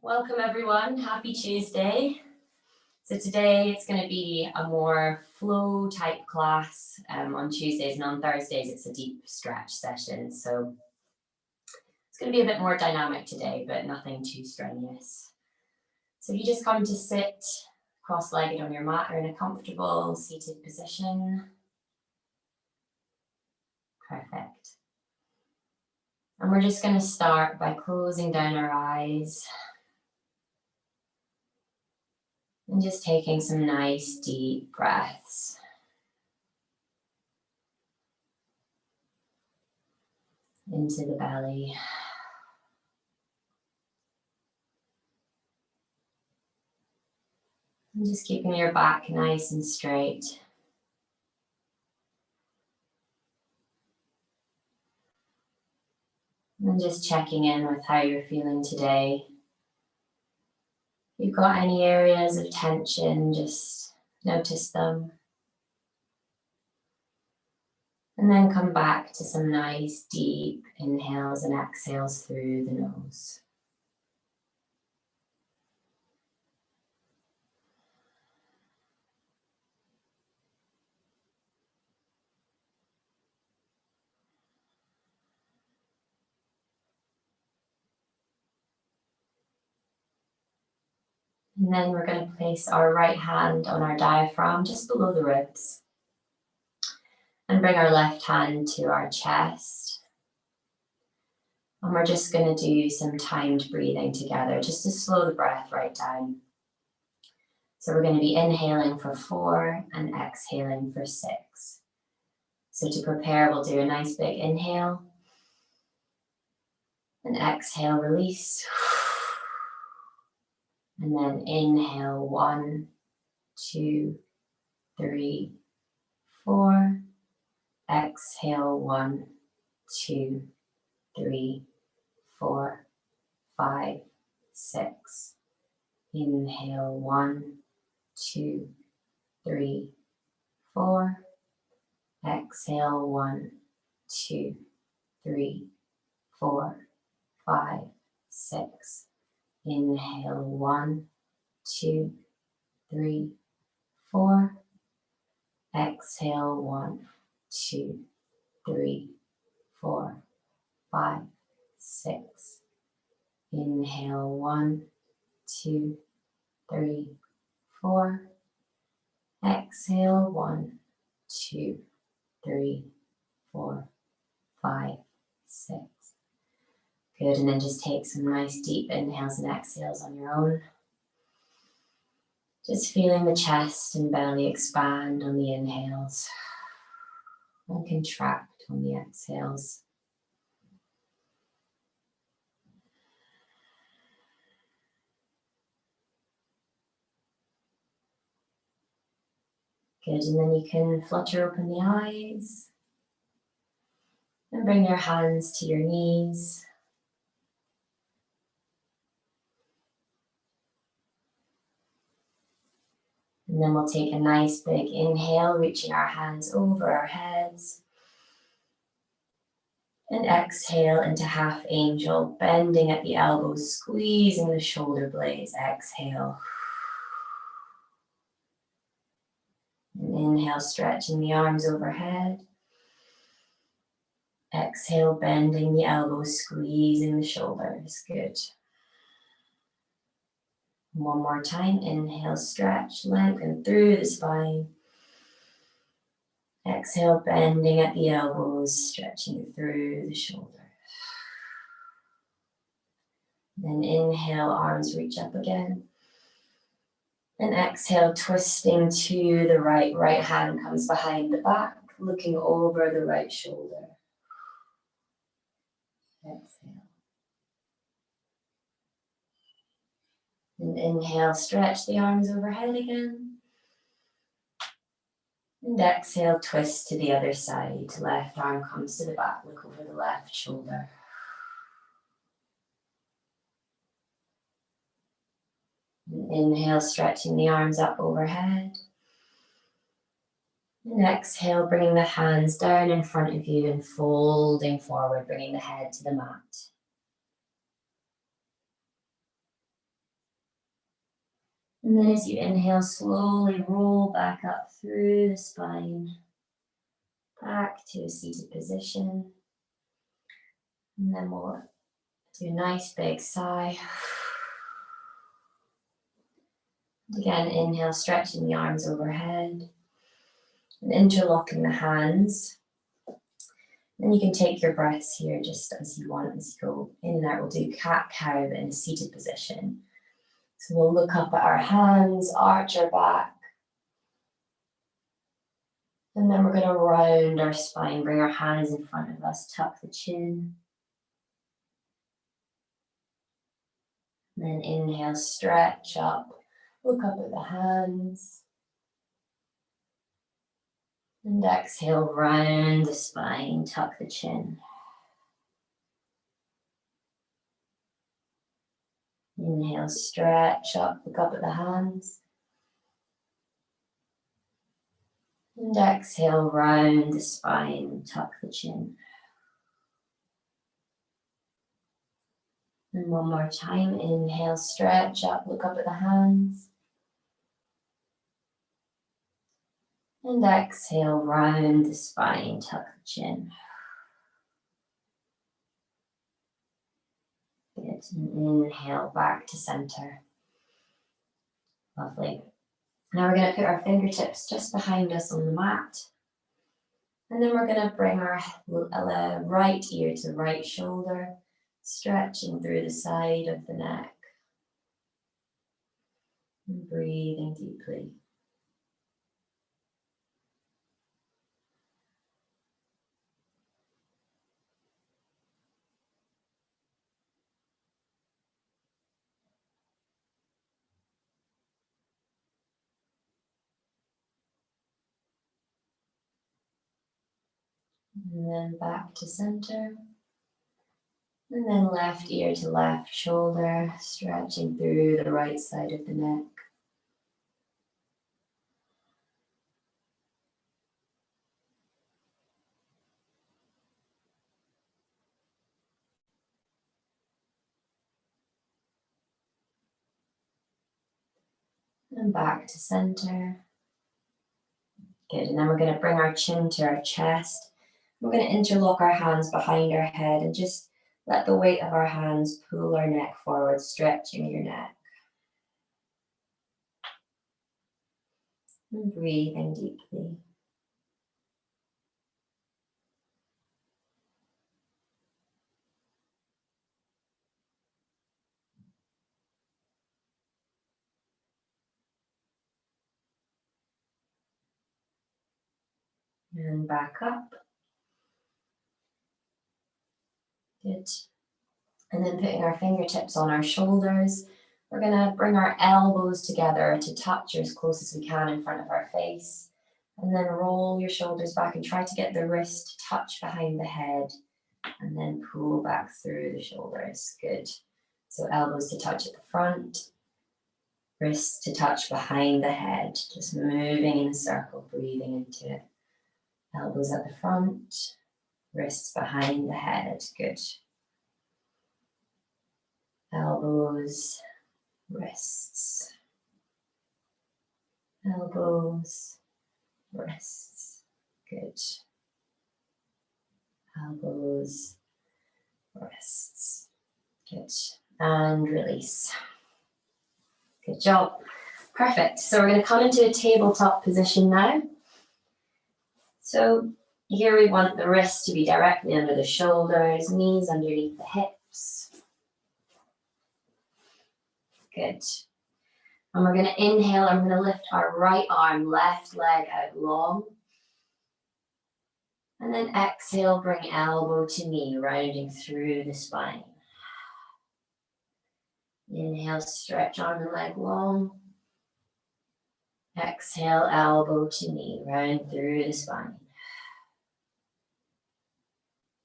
Welcome everyone, happy Tuesday. So today it's going to be a more flow type class on Tuesdays, and on Thursdays it's a deep stretch session. So it's going to be a bit more dynamic today, but nothing too strenuous. So you just come to sit cross-legged on your mat or in a comfortable seated position. Perfect. And we're just going to start by closing down our eyes and just taking some nice deep breaths. Into the belly. And just keeping your back nice and straight. And just checking in with how you're feeling today. If you've got any areas of tension, just notice them. And then come back to some nice deep inhales and exhales through the nose. And then we're going to place our right hand on our diaphragm just below the ribs. And bring our left hand to our chest. And we're just going to do some timed breathing together, just to slow the breath right down. So we're going to be inhaling for 4 and exhaling for 6. So to prepare, we'll do a nice big inhale. And exhale, release. And then inhale, 1, 2, 3, 4. Exhale, 1, 2, 3, 4, 5, 6. Inhale, 1, 2, 3, 4. Exhale, 1, 2, 3, 4, 5, 6. Inhale, 1, 2, 3, 4. Exhale, 1, 2, 3, 4, 5, 6. Inhale, 1, 2, 3, 4. Exhale, 1, 2, 3, 4, 5, 6. Good, and then just take some nice deep inhales and exhales on your own. Just feeling the chest and belly expand on the inhales and contract on the exhales. Good, and then you can flutter open the eyes and bring your hands to your knees. And then we'll take a nice big inhale, reaching our hands over our heads. And exhale into half angel, bending at the elbows, squeezing the shoulder blades. Exhale. And inhale, stretching the arms overhead. Exhale, bending the elbows, squeezing the shoulders. Good. One more time. Inhale, stretch, lengthen through the spine. Exhale, bending at the elbows, stretching through the shoulders. Then inhale, arms reach up again. And exhale, twisting to the right. Right hand comes behind the back, looking over the right shoulder. Exhale. And inhale, stretch the arms overhead again. And exhale, twist to the other side. Left arm comes to the back, look over the left shoulder. And inhale, stretching the arms up overhead. And exhale, bringing the hands down in front of you and folding forward, bringing the head to the mat. And then as you inhale, slowly roll back up through the spine, back to a seated position. And then we'll do a nice big sigh. And again, inhale, stretching the arms overhead and interlocking the hands. Then you can take your breaths here just as you want. As you go in and out, we'll do cat-cow in a seated position. So we'll look up at our hands, arch our back. And then we're going to round our spine, bring our hands in front of us, tuck the chin. And then inhale, stretch up, look up at the hands. And exhale, round the spine, tuck the chin. Inhale, stretch up, look up at the hands. And exhale, round the spine, tuck the chin. And one more time, inhale, stretch up, look up at the hands. And exhale, round the spine, tuck the chin. Good, and inhale, back to center. Lovely. Now we're going to put our fingertips just behind us on the mat. And then we're going to bring our right ear to right shoulder, stretching through the side of the neck. And breathing deeply. And then back to center. And then left ear to left shoulder, stretching through the right side of the neck. And back to center. Good, and then we're going to bring our chin to our chest. We're going to interlock our hands behind our head and just let the weight of our hands pull our neck forward, stretching your neck. And breathing deeply. And back up. Good. And then putting our fingertips on our shoulders, we're going to bring our elbows together to touch as close as we can in front of our face. And then roll your shoulders back and try to get the wrist to touch behind the head. And then pull back through the shoulders. Good. So elbows to touch at the front, wrists to touch behind the head. Just moving in a circle, breathing into it. Elbows at the front, wrists behind the head. Good. Elbows, wrists. Elbows, wrists. Good. Elbows, wrists. Good. And release. Good job. Perfect. So we're going to come into a tabletop position now. So here we want the wrists to be directly under the shoulders, knees underneath the hips. Good. And we're going to inhale, and we're going to lift our right arm, left leg out long. And then exhale, bring elbow to knee, rounding through the spine. Inhale, stretch arm and leg long. Exhale, elbow to knee, round through the spine.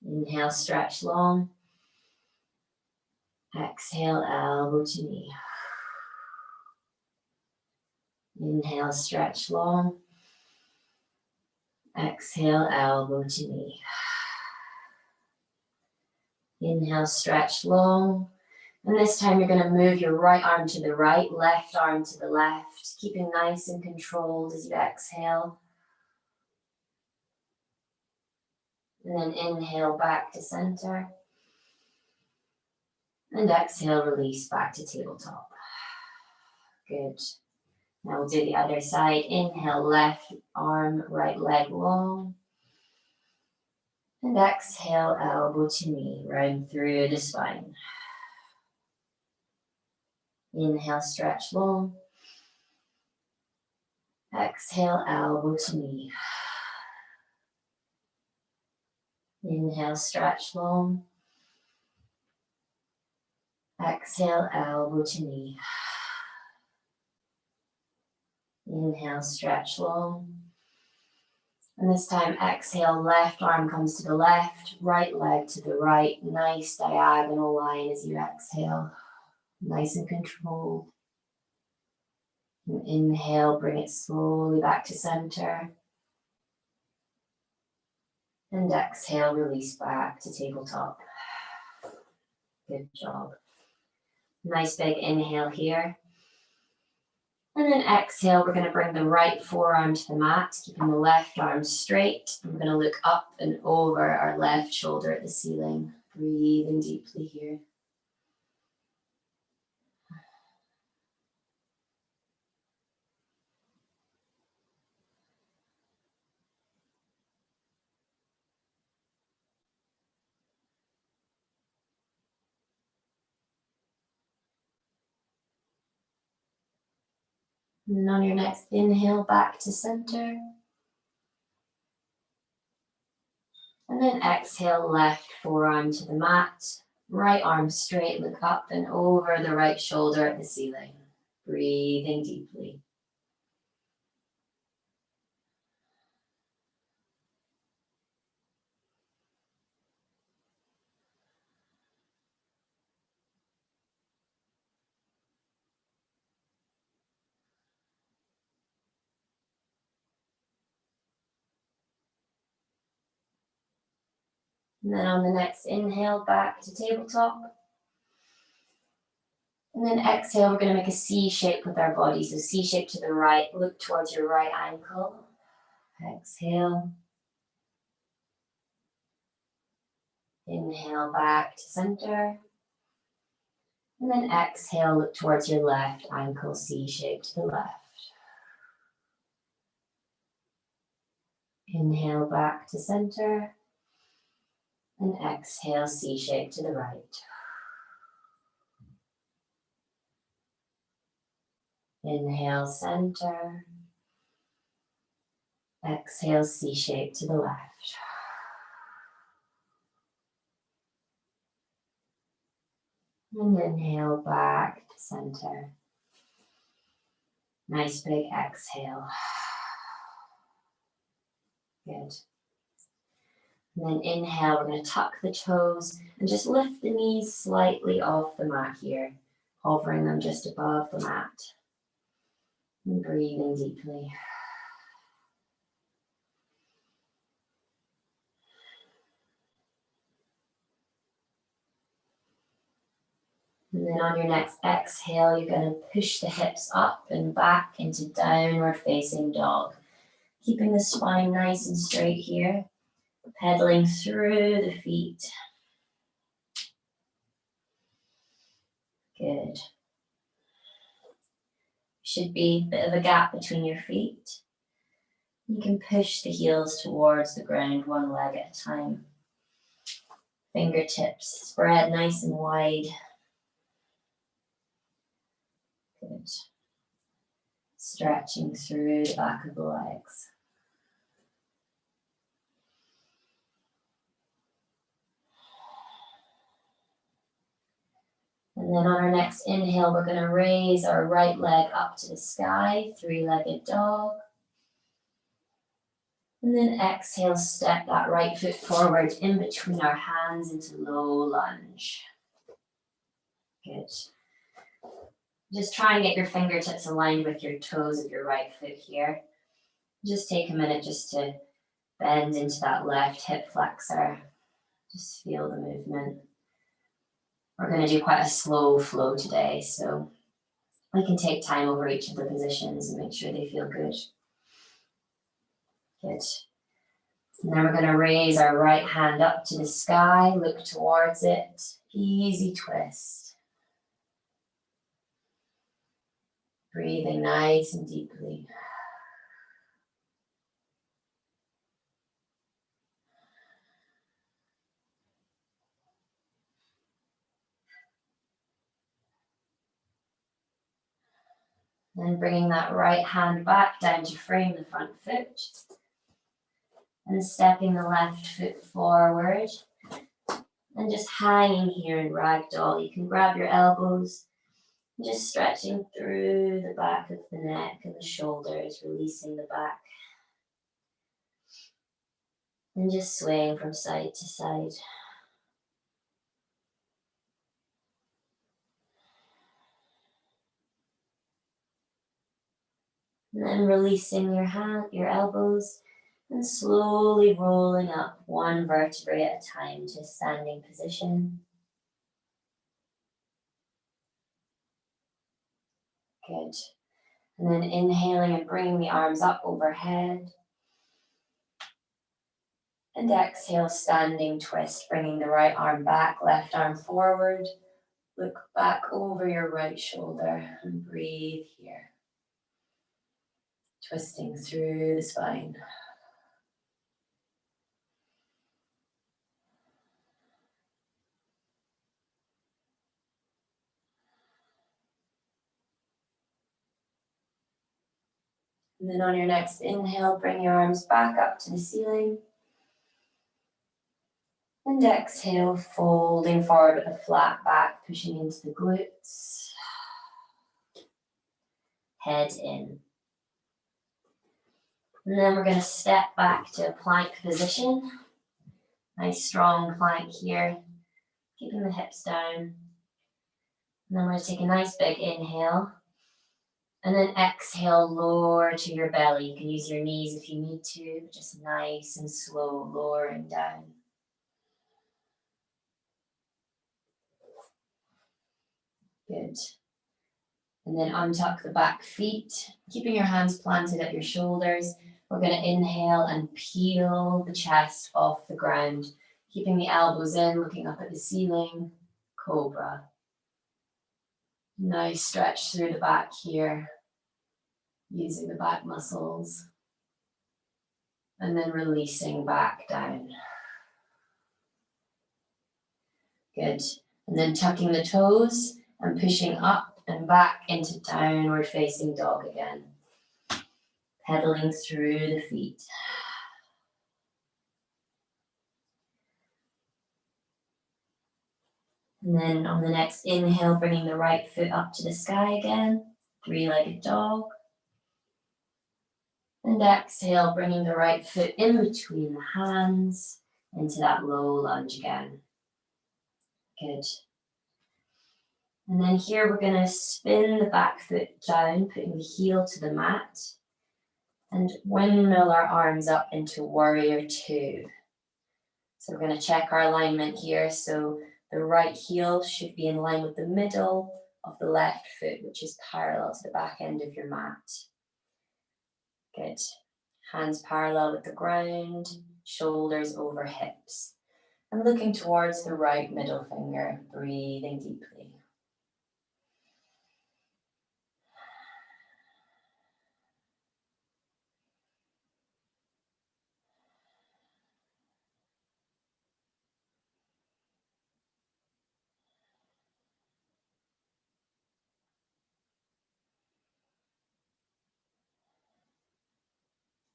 Inhale, stretch long. Exhale, elbow to knee. Inhale, stretch long. Exhale, elbow to knee. Inhale, stretch long. And this time you're going to move your right arm to the right, left arm to the left, keeping nice and controlled as you exhale. And then inhale back to center. And exhale, release back to tabletop. Good. Now we'll do the other side. Inhale, left arm, right leg long. And exhale, elbow to knee, round through the spine. Inhale, stretch long. Exhale, elbow to knee. Inhale, stretch long. Exhale, elbow to knee. Inhale, stretch long. And this time, exhale, left arm comes to the left, right leg to the right. Nice diagonal line as you exhale. Nice and controlled. And inhale, bring it slowly back to center. And exhale, release back to tabletop. Good job. Nice big inhale here. And then exhale, we're going to bring the right forearm to the mat, keeping the left arm straight. And we're going to look up and over our left shoulder at the ceiling. Breathing deeply here. And then on your next inhale, back to center. And then exhale, left forearm to the mat. Right arm straight, look up and over the right shoulder at the ceiling. Breathing deeply. And then on the next inhale, back to tabletop. And then exhale, we're going to make a C shape with our body. So C shape to the right, look towards your right ankle. Exhale. Inhale back to center. And then exhale, look towards your left ankle, C shape to the left. Inhale back to center. And exhale, C shape to the right. Inhale, center. Exhale, C shape to the left. And inhale back to center. Nice big exhale. Good. And then inhale, we're going to tuck the toes and just lift the knees slightly off the mat here, hovering them just above the mat. And breathing deeply. And then on your next exhale, you're going to push the hips up and back into downward facing dog. Keeping the spine nice and straight here. Pedaling through the feet. Good. Should be a bit of a gap between your feet. You can push the heels towards the ground one leg at a time. Fingertips spread nice and wide. Good. Stretching through the back of the legs. And then on our next inhale, we're going to raise our right leg up to the sky, three-legged dog. And then exhale, step that right foot forward in between our hands into low lunge. Good. Just try and get your fingertips aligned with your toes of your right foot here. Just take a minute just to bend into that left hip flexor. Just feel the movement. We're going to do quite a slow flow today, so we can take time over each of the positions and make sure they feel good. Good. And then we're going to raise our right hand up to the sky, look towards it, easy twist. Breathing nice and deeply. Then bringing that right hand back down to frame the front foot. And stepping the left foot forward. And just hanging here in ragdoll. You can grab your elbows. Just stretching through the back of the neck and the shoulders, releasing the back. And just swaying from side to side. And then releasing your elbows, and slowly rolling up one vertebrae at a time to a standing position. Good. And then inhaling and bringing the arms up overhead. And exhale, standing twist, bringing the right arm back, left arm forward. Look back over your right shoulder and breathe here. Twisting through the spine. And then on your next inhale, bring your arms back up to the ceiling. And exhale, folding forward with a flat back, pushing into the glutes. Head in. And then we're going to step back to a plank position. Nice strong plank here, keeping the hips down. And then we're going to take a nice big inhale. And then exhale, lower to your belly. You can use your knees if you need to, but just nice and slow, lowering down. Good. And then untuck the back feet, keeping your hands planted at your shoulders. We're going to inhale and peel the chest off the ground, keeping the elbows in, looking up at the ceiling. Cobra. Nice stretch through the back here, using the back muscles. And then releasing back down. Good. And then tucking the toes and pushing up and back into downward facing dog again. Pedaling through the feet. And then on the next inhale, bringing the right foot up to the sky again. Three-legged dog. And exhale, bringing the right foot in between the hands into that low lunge again. Good. And then here we're going to spin the back foot down, putting the heel to the mat. And windmill our arms up into warrior two. So we're going to check our alignment here. So the right heel should be in line with the middle of the left foot, which is parallel to the back end of your mat. Good. Hands parallel with the ground, shoulders over hips. And looking towards the right middle finger, breathing deeply.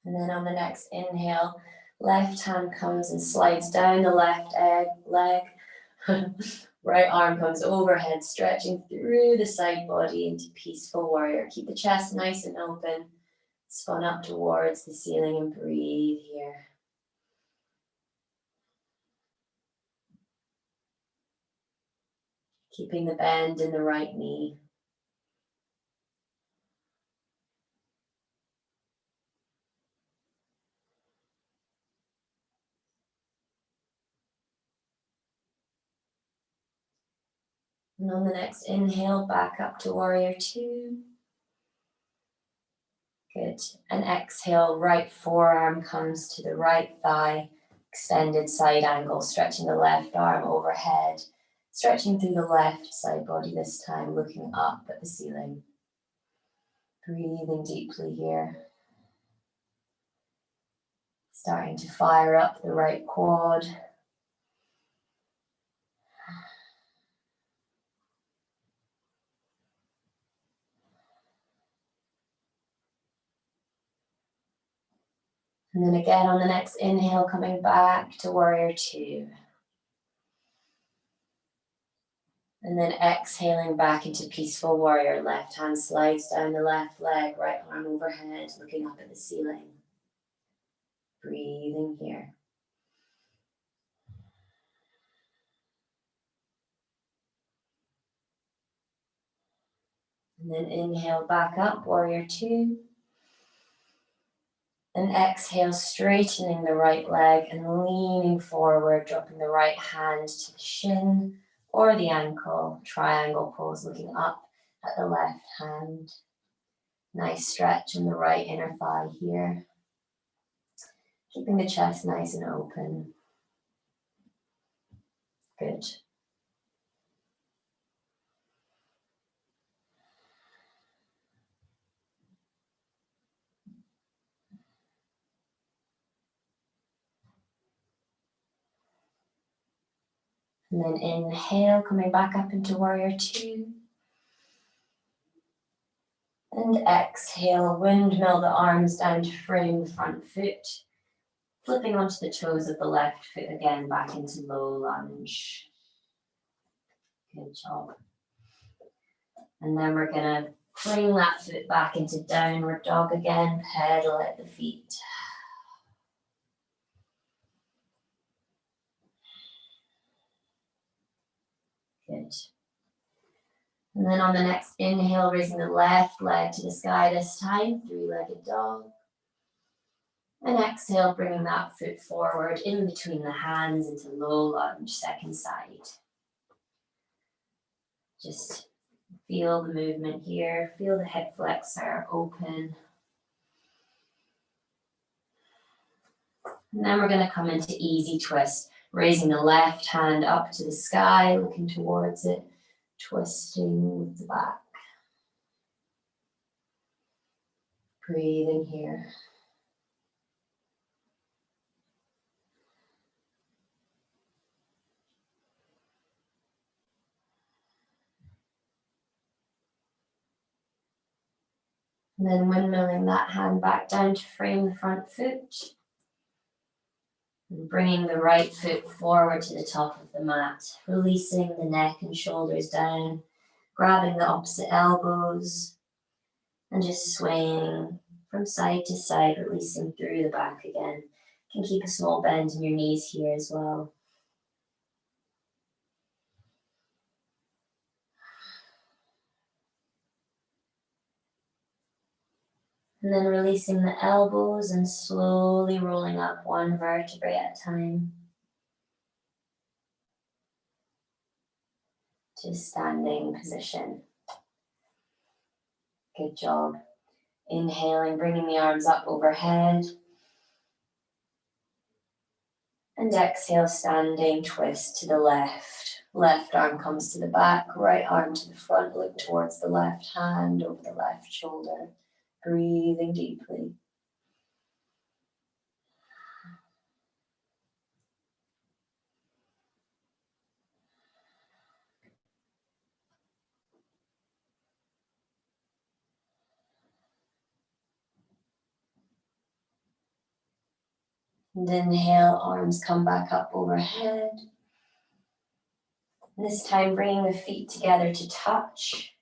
And then on the next inhale, left hand comes and slides down the left leg. Right arm comes overhead, stretching through the side body into peaceful warrior. Keep the chest nice and open. Spun up towards the ceiling and breathe here. Keeping the bend in the right knee. And on the next inhale, back up to warrior two. Good. And exhale, right forearm comes to the right thigh, extended side angle, stretching the left arm overhead, stretching through the left side body this time, looking up at the ceiling. Breathing deeply here. Starting to fire up the right quad. And then again on the next inhale, coming back to warrior two. And then exhaling back into peaceful warrior. Left hand slides down the left leg, right arm overhead, looking up at the ceiling. Breathing here. And then inhale back up, warrior two. And exhale, straightening the right leg and leaning forward, dropping the right hand to the shin or the ankle. Triangle pose, looking up at the left hand. Nice stretch in the right inner thigh here. Keeping the chest nice and open. Good. And then inhale, coming back up into warrior two. And exhale, windmill the arms down to frame the front foot. Flipping onto the toes of the left foot again, back into low lunge. Good job. And then we're gonna bring that foot back into downward dog again, pedal at the feet. Good. And then on the next inhale, raising the left leg to the sky this time, three-legged dog. And exhale, bringing that foot forward in between the hands into low lunge, second side. Just feel the movement here. Feel the hip flexor open. And then we're going to come into easy twist, raising the left hand up to the sky, looking towards it, twisting with the back. Breathing here. And then windmilling that hand back down to frame the front foot. And bringing the right foot forward to the top of the mat, releasing the neck and shoulders down, grabbing the opposite elbows, and just swaying from side to side, releasing through the back again. You can keep a small bend in your knees here as well. And then releasing the elbows and slowly rolling up one vertebrae at a time to standing position. Good job. Inhaling, bringing the arms up overhead. And exhale, standing twist to the left. Left arm comes to the back, right arm to the front. Look towards the left hand over the left shoulder. Breathing deeply. And inhale, arms come back up overhead. And this time bringing the feet together to touch.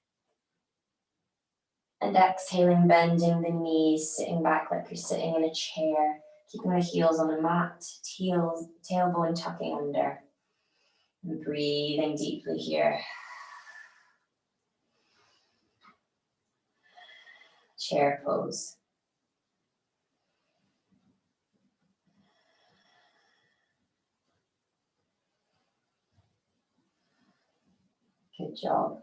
And exhaling, bending the knees, sitting back like you're sitting in a chair, keeping the heels on a mat, tailbone tucking under. And breathing deeply here. Chair pose. Good job.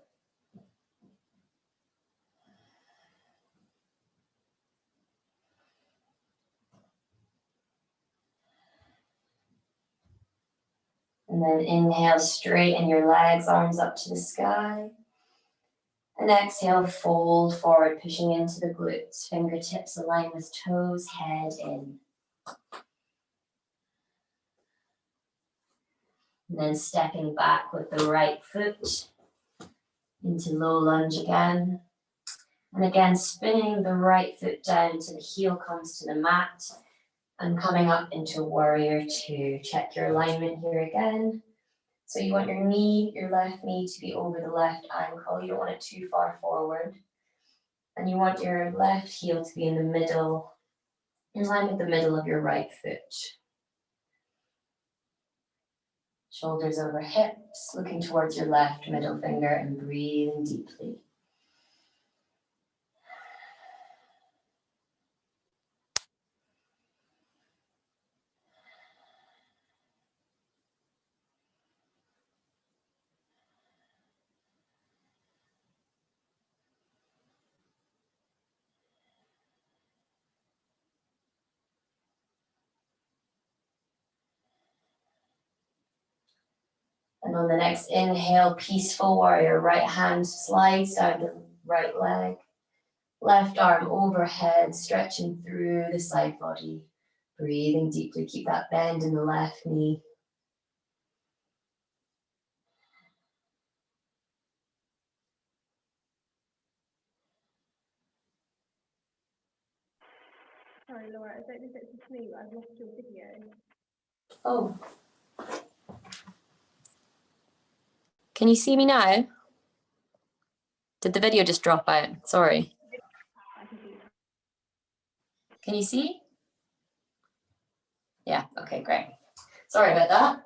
And then inhale, straighten your legs, arms up to the sky. And exhale, fold forward, pushing into the glutes. Fingertips align with toes, head in. And then stepping back with the right foot into low lunge again. And again, spinning the right foot down so the heel comes to the mat. And coming up into warrior two. Check your alignment here again. So you want your knee, your left knee to be over the left ankle. You don't want it too far forward. And you want your left heel to be in the middle, in line with the middle of your right foot. Shoulders over hips, looking towards your left middle finger and breathing deeply. And on the next inhale, peaceful warrior, right hand slides down the right leg, left arm overhead, stretching through the side body, breathing deeply. Keep that bend in the left knee. Sorry, Laura, I don't know if it's just me, but I've lost your video. Oh. Can you see me now? Did the video just drop out? Sorry. Can you see? Yeah, okay, great. Sorry about that.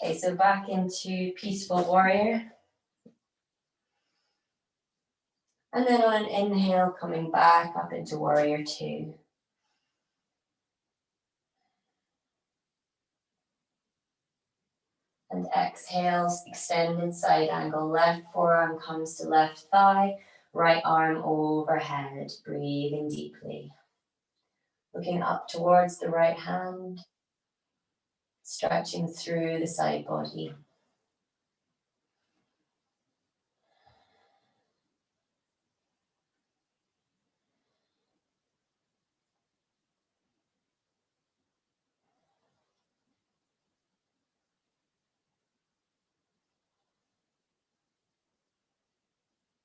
Okay, so back into peaceful warrior. And then on an inhale, coming back up into warrior two. And exhales, extended side angle. Left forearm comes to left thigh, right arm overhead, breathing deeply. Looking up towards the right hand, stretching through the side body.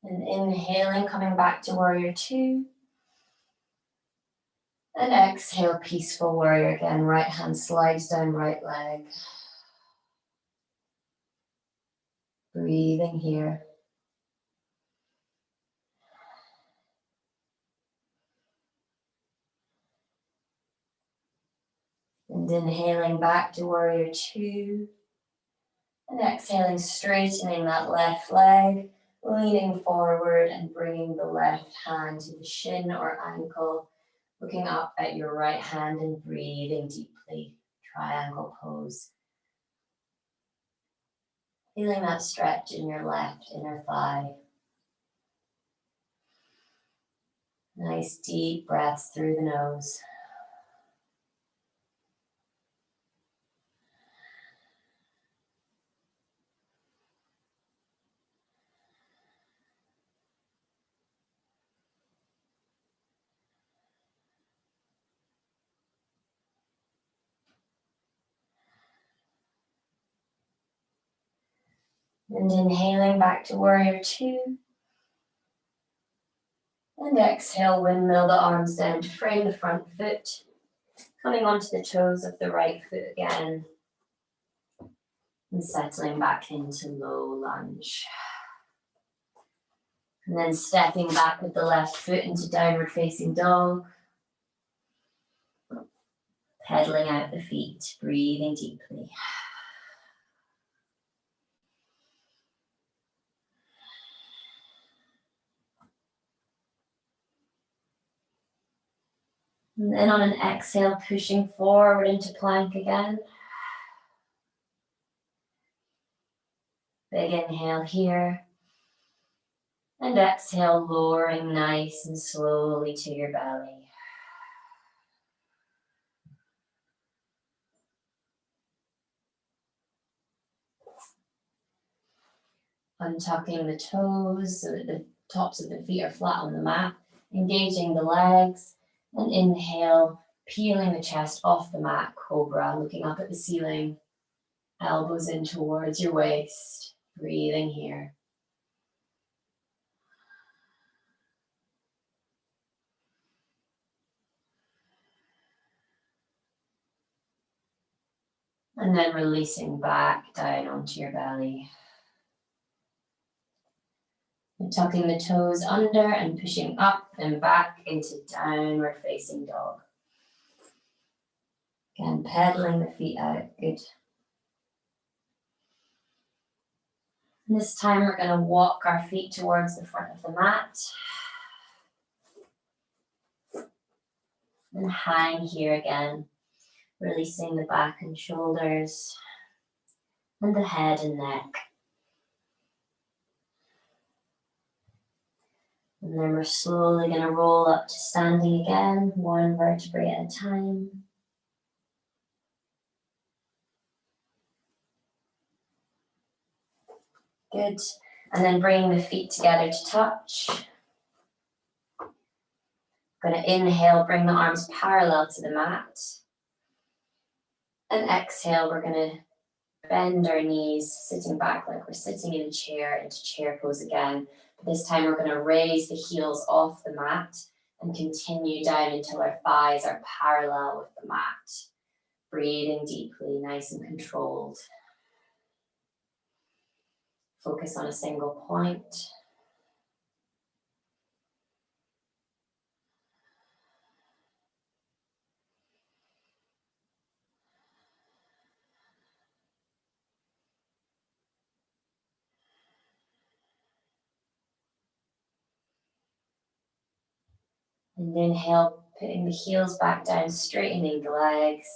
And inhaling, coming back to warrior two. And exhale, peaceful warrior again. Right hand slides down right leg. Breathing here. And inhaling back to warrior two. And exhaling, straightening that left leg, leaning forward and bringing the left hand to the shin or ankle, looking up at your right hand and breathing deeply. Triangle pose. Feeling that stretch in your left inner thigh. Nice deep breaths through the nose. And inhaling back to warrior two. And exhale, windmill the arms down to frame the front foot. Coming onto the toes of the right foot again. And settling back into low lunge. And then stepping back with the left foot into downward facing dog. Pedaling out the feet, breathing deeply. And then on an exhale, pushing forward into plank again. Big inhale here. And exhale, lowering nice and slowly to your belly. Untucking the toes so that the tops of the feet are flat on the mat. Engaging the legs. And inhale, peeling the chest off the mat, cobra, looking up at the ceiling. Elbows in towards your waist. Breathing here. And then releasing back down onto your belly. And tucking the toes under and pushing up and back into downward facing dog. Again, pedaling the feet out. Good. And this time we're going to walk our feet towards the front of the mat. And hang here again. Releasing the back and shoulders. And the head and neck. And then we're slowly going to roll up to standing again, one vertebrae at a time. Good. And then bringing the feet together to touch. Going to inhale, bring the arms parallel to the mat. And exhale, we're going to bend our knees, sitting back like we're sitting in a chair, into chair pose again. But this time we're going to raise the heels off the mat and continue down until our thighs are parallel with the mat. Breathing deeply, nice and controlled. Focus on a single point. And inhale, putting the heels back down, straightening the legs.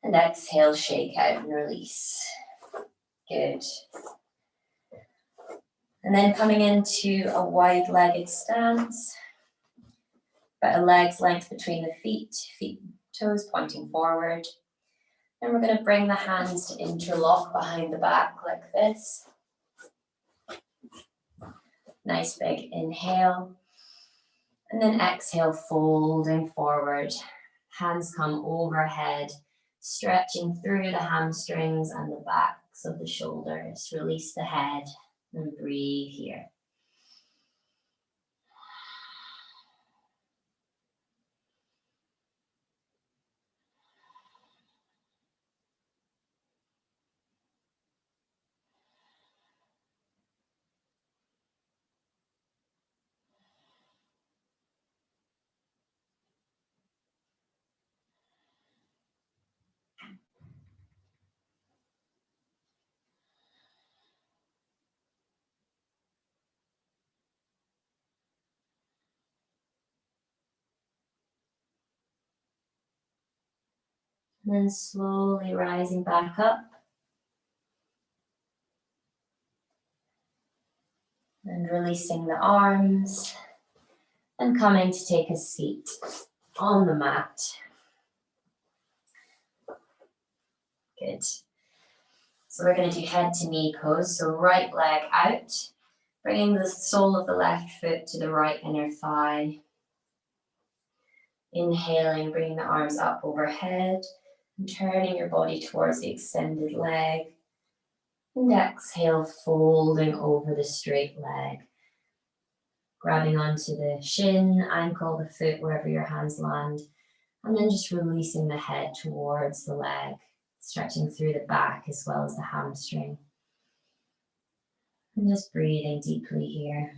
And exhale, shake out and release. Good. And then coming into a wide-legged stance. About a leg's length between the feet, toes pointing forward. Then we're going to bring the hands to interlock behind the back like this. Nice big inhale. And then exhale, folding forward. Hands come overhead, stretching through the hamstrings and the backs of the shoulders. Release the head and breathe here. And then slowly rising back up. And releasing the arms. And coming to take a seat on the mat. Good. So we're going to do head to knee pose. So right leg out. Bringing the sole of the left foot to the right inner thigh. Inhaling, bringing the arms up overhead. And turning your body towards the extended leg. And exhale, folding over the straight leg. Grabbing onto the shin, ankle, the foot, wherever your hands land. And then just releasing the head towards the leg. Stretching through the back as well as the hamstring. And just breathing deeply here.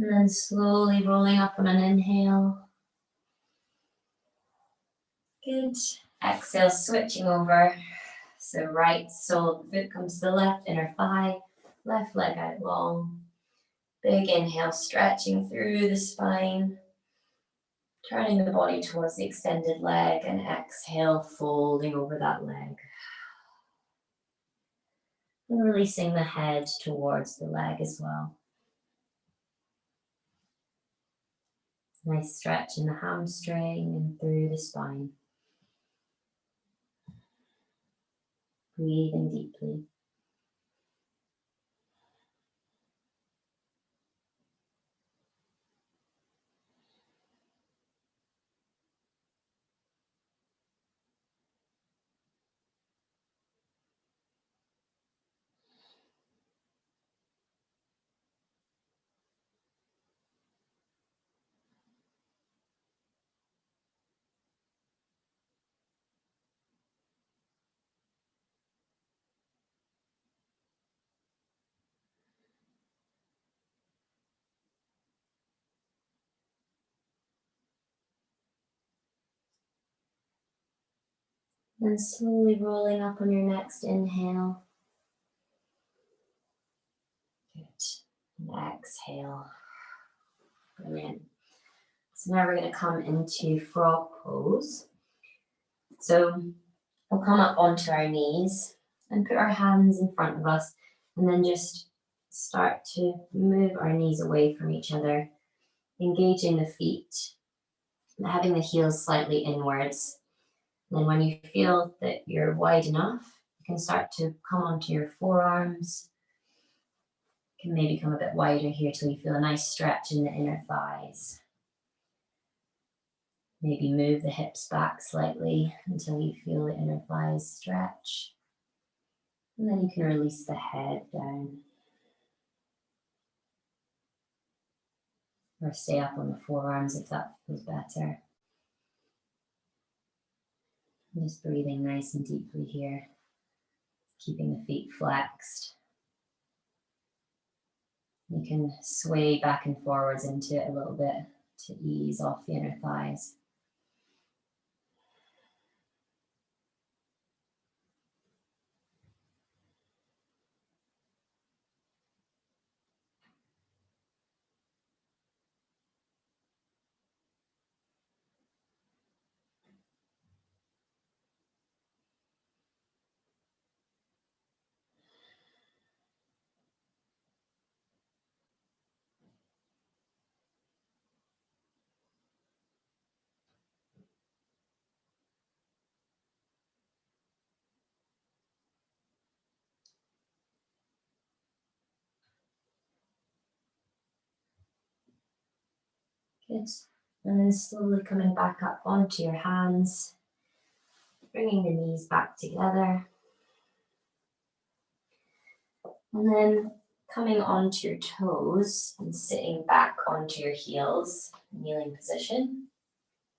And then slowly rolling up on an inhale. Good. Exhale, switching over. So right sole of the foot comes to the left inner thigh, left leg out long. Big inhale, stretching through the spine. Turning the body towards the extended leg, and exhale, folding over that leg. And releasing the head towards the leg as well. Nice stretch in the hamstring and through the spine. Breathing deeply. And slowly rolling up on your next inhale. Good. And exhale. Brilliant. So now we're going to come into frog pose. So we'll come up onto our knees and put our hands in front of us, and then just start to move our knees away from each other, engaging the feet, and having the heels slightly inwards. And then when you feel that you're wide enough, you can start to come onto your forearms. You can maybe come a bit wider here till you feel a nice stretch in the inner thighs. Maybe move the hips back slightly until you feel the inner thighs stretch. And then you can release the head down. Or stay up on the forearms if that feels better. And just breathing nice and deeply here. Keeping the feet flexed. You can sway back and forwards into it a little bit to ease off the inner thighs. Good. And then slowly coming back up onto your hands, bringing the knees back together. And then coming onto your toes and sitting back onto your heels, kneeling position.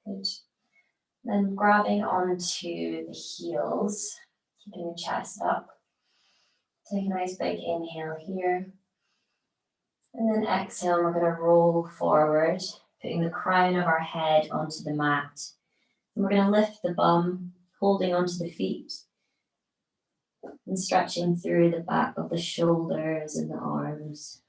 Good. Then grabbing onto the heels, keeping the chest up. Take a nice big inhale here. And then exhale, we're going to roll forward, putting the crown of our head onto the mat. And we're going to lift the bum, holding onto the feet, and stretching through the back of the shoulders and the arms.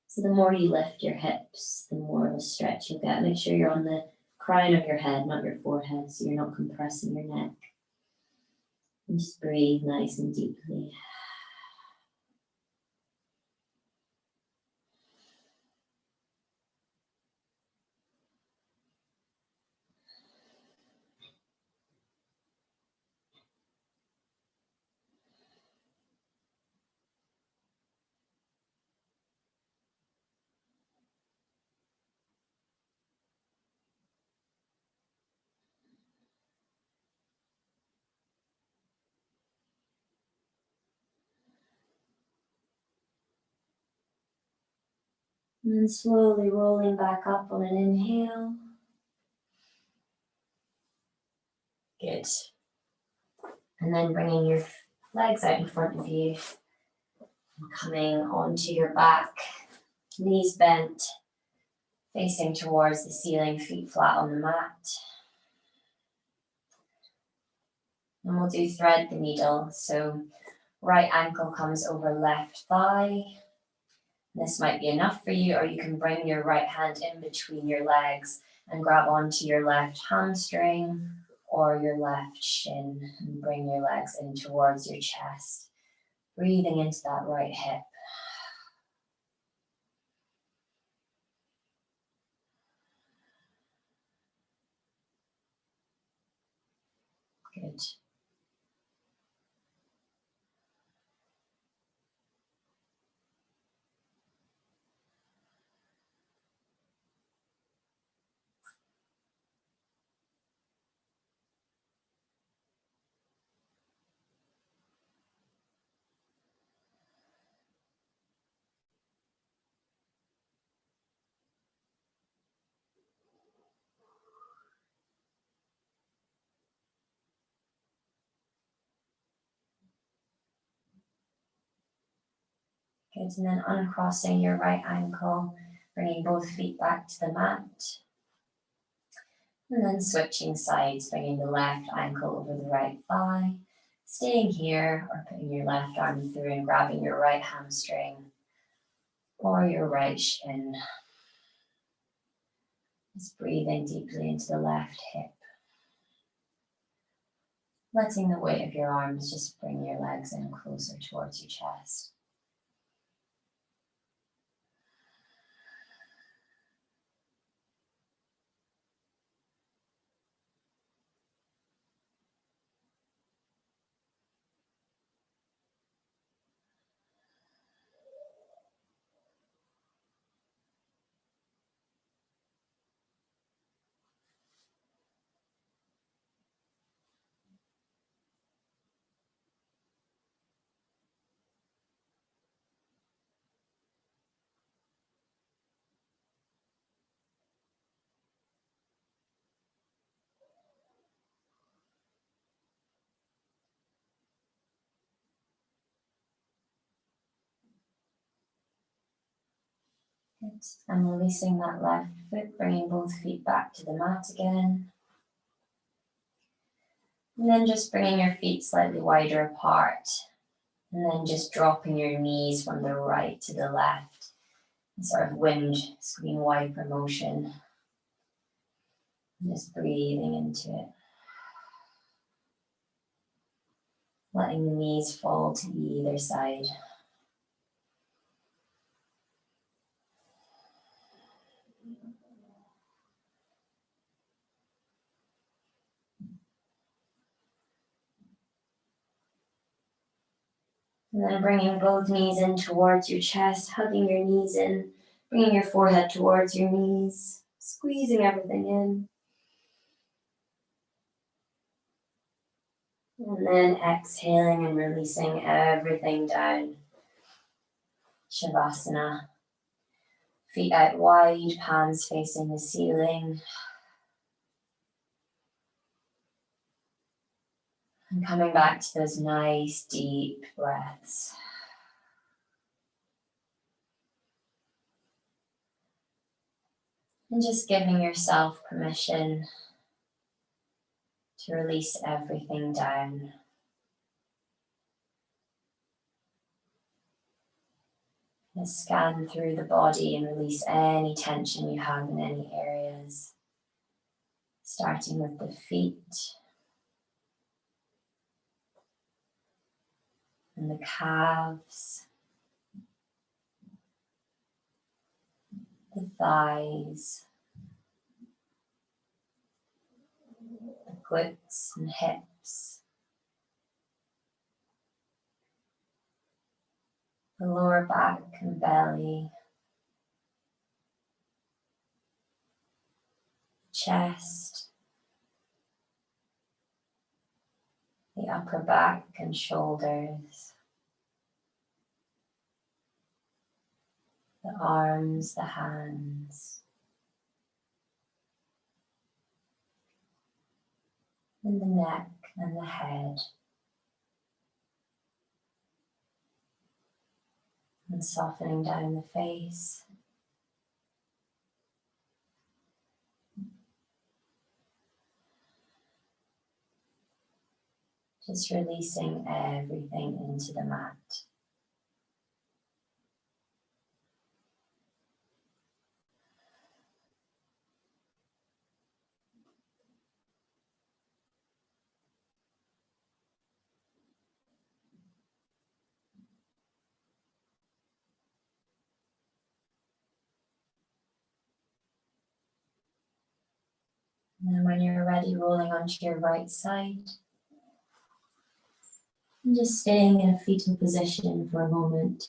So the more you lift your hips, the more of a stretch you'll get. Make sure you're on the crown of your head, not your forehead, so you're not compressing your neck. And just breathe nice and deeply. And then slowly rolling back up on an inhale. Good. And then bringing your legs out in front of you and coming onto your back, Knees bent, facing towards the ceiling, feet flat on the mat. And we'll do thread the needle. So right ankle comes over left thigh. This might be enough for you, or you can bring your right hand in between your legs and grab onto your left hamstring or your left shin and bring your legs in towards your chest. Breathing into that right hip. Good. Good, and then uncrossing your right ankle, bringing both feet back to the mat. And then switching sides, bringing the left ankle over the right thigh. Staying here or putting your left arm through and grabbing your right hamstring or your right shin. Just breathing deeply into the left hip. Letting the weight of your arms just bring your legs in closer towards your chest. Good. And releasing that left foot, bringing both feet back to the mat again. And then just bringing your feet slightly wider apart. And then just dropping your knees from the right to the left. Sort of windscreen wiper motion. Just breathing into it. Letting the knees fall to either side. And then bringing both knees in towards your chest, hugging your knees in, bringing your forehead towards your knees, squeezing everything in. And then exhaling and releasing everything down. Shavasana. Feet out wide, palms facing the ceiling. And coming back to those nice deep breaths. And just giving yourself permission to release everything down. And scan through the body and release any tension you have in any areas. Starting with the feet and the calves, the thighs, the glutes and hips, the lower back and belly, chest, the upper back and shoulders, the arms, the hands, and the neck and the head. And softening down the face, Just releasing everything into the mat. And then when you're ready, rolling onto your right side. And just staying in a fetal position for a moment.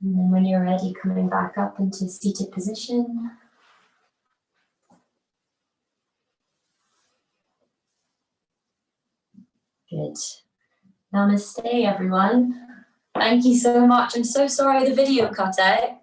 And then when you're ready, coming back up into seated position. Good. Namaste, everyone. Thank you so much. I'm so sorry the video cut out.